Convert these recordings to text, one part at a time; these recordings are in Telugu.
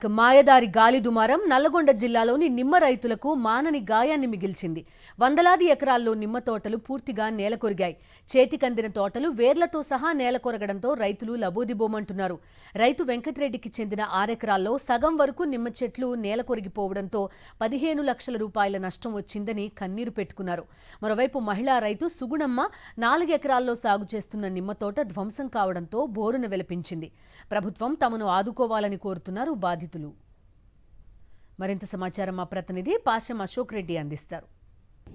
మాయదారి గాలి దుమారం నల్లగొండ జిల్లాలోని నిమ్మ రైతులకు మానని గాయాన్ని మిగిల్చింది. వందలాది ఎకరాల్లో నిమ్మ తోటలు పూర్తిగా నేలకొరిగాయి. చేతికందిన తోటలు వేర్లతో సహా నేలకొరగడంతో రైతులు లబోదిబోమంటున్నారు. రైతు వెంకటరెడ్డికి చెందిన 6 ఎకరాల్లో సగం వరకు నిమ్మ చెట్లు నేలకొరిగిపోవడంతో 15 లక్షల రూపాయల నష్టం వచ్చిందని కన్నీరు పెట్టుకున్నారు. మరోవైపు మహిళా రైతు సుగుణమ్మ 4 ఎకరాల్లో సాగు చేస్తున్న నిమ్మ తోట ధ్వంసం కావడంతో బోరున వెలపించింది. ప్రభుత్వం తమను ఆదుకోవాలని కోరుతున్నారు బాధితులు. మరింత సమాచారం మా ప్రతినిధి పాశం అశోక్ రెడ్డి అందిస్తారు.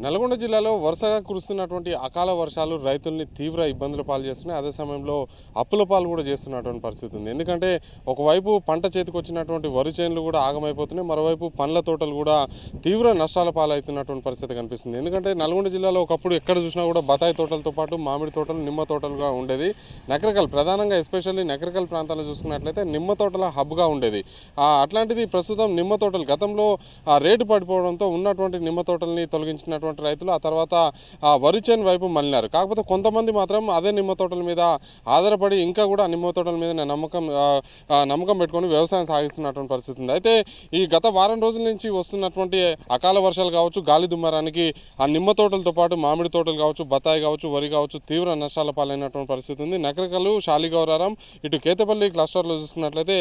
నల్గొండ జిల్లాలో వరుసగా కురుస్తున్నటువంటి అకాల వర్షాలు రైతుల్ని తీవ్ర ఇబ్బందుల పాలు చేస్తున్నాయి. అదే సమయంలో అప్పుల పాలు కూడా చేస్తున్నటువంటి పరిస్థితి ఉంది. ఎందుకంటే ఒకవైపు పంట చేతికి వచ్చినటువంటి వరి చేనులు కూడా ఆగమైపోతున్నాయి, మరోవైపు పండ్ల తోటలు కూడా తీవ్ర నష్టాల పాలవుతున్నటువంటి పరిస్థితి కనిపిస్తుంది. ఎందుకంటే నల్గొండ జిల్లాలో ఒకప్పుడు ఎక్కడ చూసినా కూడా బత్తాయి తోటలతో పాటు మామిడి తోటలు, నిమ్మ తోటలుగా ఉండేది. నకరికల్ ప్రధానంగా ఎస్పెషల్లీ నకరికల్ ప్రాంతాల్లో చూసుకున్నట్లయితే నిమ్మ తోటల హబ్గా ఉండేది. అట్లాంటిది ప్రస్తుతం నిమ్మ తోటలు గతంలో రేటు పడిపోవడంతో ఉన్నటువంటి నిమ్మ తోటల్ని తొలగించినటువంటి రైతులు ఆ తర్వాత వరి చేను వైపు మళ్ళినారు. కాకపోతే కొంతమంది మాత్రం అదే నిమ్మ తోటల మీద ఆధారపడి ఇంకా కూడా నిమ్మ తోటల మీద నమ్మకం పెట్టుకొని వ్యవసాయం సాగిస్తున్నటువంటి పరిస్థితి ఉంది. అయితే ఈ గత వారం రోజుల నుంచి వస్తున్నటువంటి అకాల వర్షాలు కావచ్చు, గాలి దుమారానికి ఆ నిమ్మ తోటలతో పాటు మామిడి తోటలు కావచ్చు, బత్తాయి కావచ్చు, వరి కావచ్చు తీవ్ర నష్టాల పాలైనటువంటి పరిస్థితి ఉంది. నకరికల్, శాలిగౌరారం, ఇటు కేతపల్లి క్లస్టర్లో చూసుకున్నట్లయితే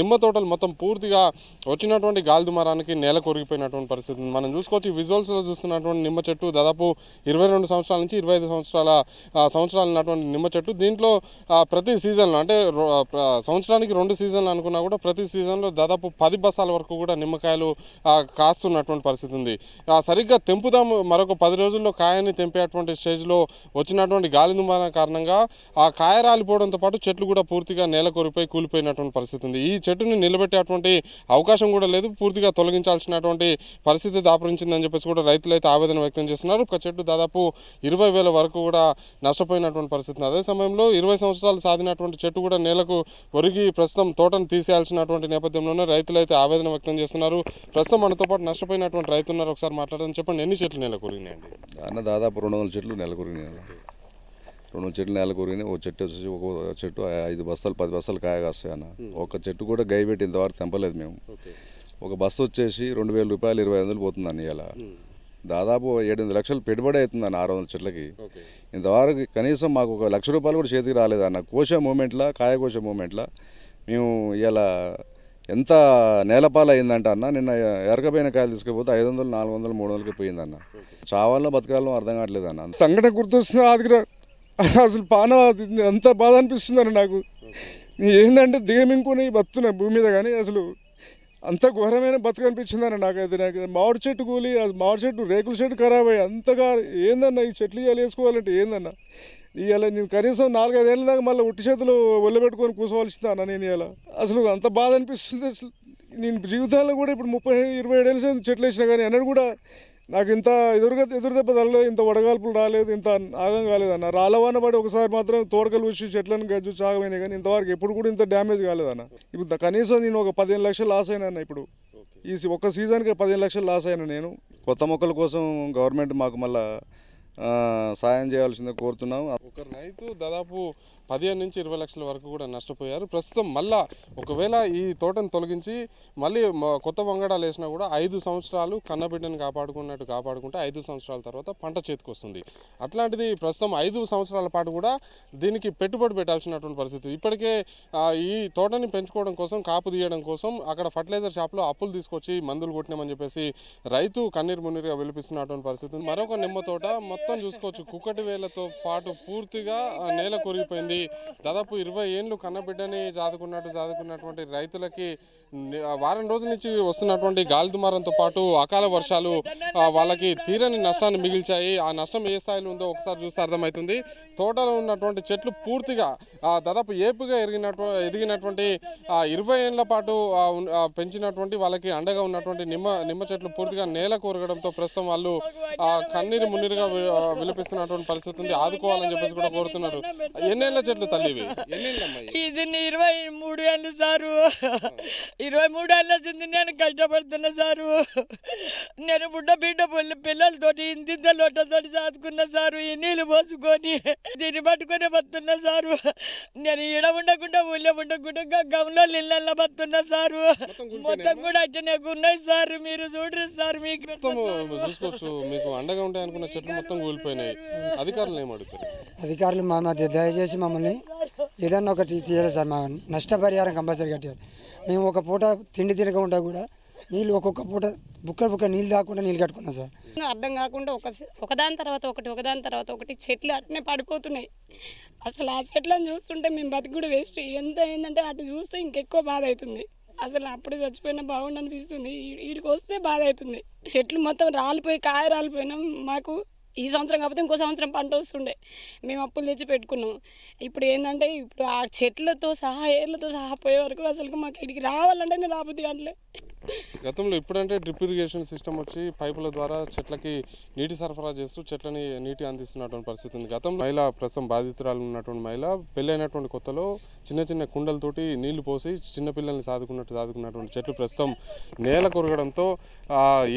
నిమ్మ తోటలు మొత్తం పూర్తిగా వచ్చినటువంటి గాలి దుమారానికి నేల కొరిగిపోయినటువంటి పరిస్థితి ఉంది. మనం చూసుకోవచ్చు, ఈ విజువల్స్లో చూస్తున్నటువంటి నిమ్మ చెట్టు దాదాపు 22 సంవత్సరాల నుంచి 25 సంవత్సరాలు ఉన్నటువంటి నిమ్మ చెట్టు. దీంట్లో ప్రతి సీజన్లో అంటే సంవత్సరానికి 2 సీజన్లు అనుకున్నా కూడా ప్రతి సీజన్లో దాదాపు 10 బస్తాల వరకు కూడా నిమ్మకాయలు కాస్తున్నటువంటి పరిస్థితి ఉంది. సరిగ్గా తెంపుదాం మరొక 10 రోజుల్లో కాయని తెంపేటువంటి స్టేజ్లో వచ్చినటువంటి గాలి దుమారం కారణంగా ఆ కాయ రాలిపోవడంతో పాటు చెట్లు కూడా పూర్తిగా నేల కొరిపోయి కూలిపోయినటువంటి పరిస్థితి ఉంది. ఈ చెట్టుని నిలబెట్టేటువంటి అవకాశం కూడా లేదు, పూర్తిగా తొలగించాల్సినటువంటి పరిస్థితి దాపురించిందని చెప్పేసి కూడా రైతులు అయితే ఆవేదన వ్యక్తం చేస్తున్నారు. ఒక చెట్టు దాదాపు 20,000 వరకు కూడా నష్టపోయినటువంటి పరిస్థితి. అదే సమయంలో 20 సంవత్సరాలు సాధినటువంటి చెట్టు కూడా నేలకు ఒరిగి ప్రస్తుతం తోటను తీసేయాల్సినటువంటి నేపథ్యంలోనే రైతులు అయితే ఆవేదన వ్యక్తం చేస్తున్నారు. ప్రస్తుతం మనతో పాటు నష్టపోయినటువంటి రైతు ఉన్నారు, ఒకసారి మాట్లాడదాం. చెప్పండి, ఎన్ని చెట్లు నేల కొరిగినాయండి? అన్న దాదాపు 200 చెట్లు నెల కొరిగినాయి. 200 చెట్లు నెల కొరిగినాయి. ఒక చెట్టు వచ్చేసి ఒక చెట్టు 5 బస్తాలు 10 బస్తాలు కాయ కాస్తాయి అన్న. ఒక చెట్టు కూడా గైబెట్టి ఇంతవరకు తెంపలేదు మేము. ఒక బస్సు వచ్చేసి 2,000 రూపాయలు 20,000 పోతుందని ఇలా దాదాపు 7-8 లక్షలు పెట్టుబడి అవుతుందన్న 600 చెట్లకి. ఇంతవరకు కనీసం మాకు 1 లక్ష రూపాయలు కూడా చేతికి రాలేదన్న. కోసే మూమెంట్లో, కాయ కోసే మూమెంట్లో మేము ఇలా ఎంత నేలపాలు అయిందంట అన్న. నిన్న ఎరకపోయిన కాయలు తీసుకుపోతే 500, 400, 300కి పోయిందన్న. చావాలో బతకాలో అర్థం కావట్లేదు అన్న. సంఘటన గుర్తొస్తున్న ఆదిగా అసలు పాన అంత బాధ అనిపిస్తుందన్న నాకు. ఏంటంటే దిగమింకుని బతున్నా భూమి మీద, కానీ అసలు అంత ఘోరమైన బతుకు అనిపించిందన్న నాకైతే. నాకు మామిడి చెట్టు కూలి, మామిడి చెట్టు రేకుల చెట్టు ఖరాబ్ అయ్యి అంతగా ఏందన్న ఈ చెట్లు ఇవాళ వేసుకోవాలంటే ఏందన్న. ఇవాళ నేను కనీసం 4-5 ఏళ్ళ దాకా మళ్ళీ ఉట్టి చేతులు ఒళ్ళబెట్టుకొని కూర్చోవలసిందా అన్న. నేను ఇలా అసలు అంత బాధ అనిపిస్తుంది. అసలు నేను జీవితాల్లో కూడా ఇప్పుడు 30-27 ఏళ్ళ చెట్లు వేసినా కానీ అన్నది కూడా నాకు ఇంత ఎదురు దెబ్బ తగలేదు, ఇంత వడగాల్పులు రాలేదు, ఇంత ఆగం కాలేదన్న. రాళ్ళవాన పడి ఒకసారి మాత్రం తోడకలు వచ్చి చెట్లను గజ్జు చాగమైనాయి, కానీ ఇంతవరకు ఎప్పుడు కూడా ఇంత డ్యామేజ్ కాలేదన్న. ఇప్పుడు కనీసం నేను ఒక 15 లక్షలు లాస్ అయినా అన్న. ఇప్పుడు ఈ ఒక్క సీజన్కి 15 లక్షలు లాస్ అయినా నేను. కొత్త మొక్కల కోసం గవర్నమెంట్ మాకు మళ్ళా సాయం చేయాల్సిందే కోరుతున్నాం. ఒక రైతు దాదాపు 15 నుంచి 20 లక్షల వరకు కూడా నష్టపోయారు. ప్రస్తుతం మళ్ళా ఒకవేళ ఈ తోటను తొలగించి మళ్ళీ కొత్త వంగడాలు వేసినా కూడా 5 సంవత్సరాలు కన్నబిడ్డను కాపాడుకుంటే 5 సంవత్సరాల తర్వాత పంట చేతికి వస్తుంది. అట్లాంటిది ప్రస్తుతం 5 సంవత్సరాల పాటు కూడా దీనికి పెట్టుబడి పెట్టాల్సినటువంటి పరిస్థితి. ఇప్పటికే ఈ తోటని పెంచుకోవడం కోసం, కాపు తీయడం కోసం అక్కడ ఫర్టిలైజర్ షాప్లో అప్పులు తీసుకొచ్చి మందులు కొట్టినామని చెప్పేసి రైతు కన్నీరు మున్నీరుగా విలిపిస్తున్నటువంటి పరిస్థితి. మరొక నిమ్మ తోట మొత్తం చూసుకోవచ్చు, కుక్కటి వేలతో పాటు పూర్తిగా నేల కొరిగిపోయింది. దాదాపు 20 ఏళ్ళు కన్నబిడ్డని చదువుకున్నటువంటి రైతులకి వారం రోజుల నుంచి వస్తున్నటువంటి గాలి దుమారంతో పాటు అకాల వర్షాలు వాళ్ళకి తీరని నష్టాన్ని మిగిల్చాయి. ఆ నష్టం ఏ స్థాయిలో ఉందో ఒకసారి చూస్తే అర్థమవుతుంది. తోటలో ఉన్నటువంటి చెట్లు పూర్తిగా దాదాపు ఏపుగా ఎదిగినటువంటి 20 ఏళ్ల పాటు పెంచినటువంటి వాళ్ళకి అండగా ఉన్నటువంటి నిమ్మ చెట్లు పూర్తిగా నేల కొరగడంతో ప్రస్తుతం వాళ్ళు కన్నీరు మున్నీరుగా విలపిస్తున్నటువంటి పరిస్థితి ఉంది. ఆదుకోవాలని చెప్పేసి కూడా కోరుతున్నారు. ఎన్నేళ్ల చెట్లు తల్లి ఇవి? ఎన్నేళ్ళమ్మా ఇవి? ఇది 23 ఏళ్ళు సారు. 23 ఏళ్ళ వచ్చింది నేను కష్టపడుతున్నా సారు. నేను బిడ్డ పిల్లలతోటి ఇంత లోటతోటి సాదుకున్నా సారు. ఈ నీళ్ళు పోసుకొని దీన్ని పట్టుకొని బతున్నా సారు. నేను ఈడ ఉండకుండా ఊళ్ళో ఉండకుండా గమలో ఇళ్ళల్లో బతున్నా సారు. మొత్తం కూడా అట్టనే ఉన్నాయి సార్. మీరు చూడరు సార్. మీకు మొత్తం చూసుకోవచ్చు. మీకు అండగా ఉంటాయి అనుకున్న చెట్లు మొత్తం కూలిపోయినాయి. అధికారులు ఏం అడుగుతారు? అధికారులు మా మధ్య దయచేసి మమ్మల్ని ఏదన్నా ఒకటి తీయాలి సార్. మా నష్టపరిహారం కంపల్సరీ కట్టాలి. మేము ఒక పూట తిండి తినకుండా కూడా నీళ్ళు ఒక్కొక్క పూట బుక్క నీళ్ళు తాకుండా నీళ్ళు కట్టుకున్నాం సార్. అర్థం కాకుండా ఒకదాని తర్వాత ఒకటి చెట్లు అట్నే పడిపోతున్నాయి. అసలు ఆ చెట్లను చూస్తుంటే మేము బతికి కూడా వేస్ట్. ఎంత ఏంటంటే అటు చూస్తే ఇంకెక్కువ బాధ అవుతుంది. అసలు అప్పుడే చచ్చిపోయినా బాగుండు అనిపిస్తుంది. వీడికి వస్తే బాధ అవుతుంది. చెట్లు మొత్తం రాలిపోయి కాయ రాలిపోయినాం. మాకు ఈ సంవత్సరం కాకపోతే ఇంకో సంవత్సరం పంట వస్తుండే. మేము అప్పులు తెచ్చి పెట్టుకున్నాం. ఇప్పుడు ఏంటంటే ఇప్పుడు ఆ చెట్లతో సహా ఏర్లతో సహా పోయే వరకు అసలు మాకు ఇక్కడికి రావాలంటేనే రాబోద్ది అంటే. గతంలో ఇప్పుడంటే డ్రిప్ ఇరిగేషన్ సిస్టమ్ వచ్చి పైపుల ద్వారా చెట్లకి నీటి సరఫరా చేస్తూ చెట్లని నీటి అందిస్తున్నటువంటి పరిస్థితి ఉంది. గతంలో మహిళ ప్రస్తుతం బాధితురాలు ఉన్నటువంటి మహిళ పెళ్ళైనటువంటి కొత్తలో చిన్న కుండలతోటి నీళ్లు పోసి చిన్నపిల్లల్ని సాదుకున్నటువంటి చెట్లు ప్రస్తుతం నేల కొరగడంతో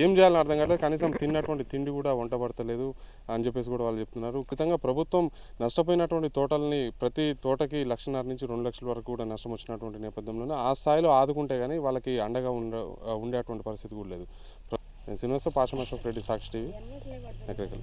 ఏం చేయాలని అర్థం కావట్లేదు. కనీసం తిన్నటువంటి తిండి కూడా వంట పడతలేదు అని చెప్పేసి కూడా వాళ్ళు చెప్తున్నారు. ఖచ్చితంగా ప్రభుత్వం నష్టపోయినటువంటి తోటలని ప్రతి తోటకి 1.5 నుంచి 2 లక్షల వరకు కూడా నష్టం వచ్చినటువంటి నేపథ్యంలోనే ఆ స్థాయిలో ఆదుకుంటే కానీ వాళ్ళకి అండగా ఉండేటువంటి పరిస్థితి కూడా లేదు. నేను శ్రీనివాస పాషమేశ్వర రెడ్డి, సాక్షి టీవీ, నకరేకల్.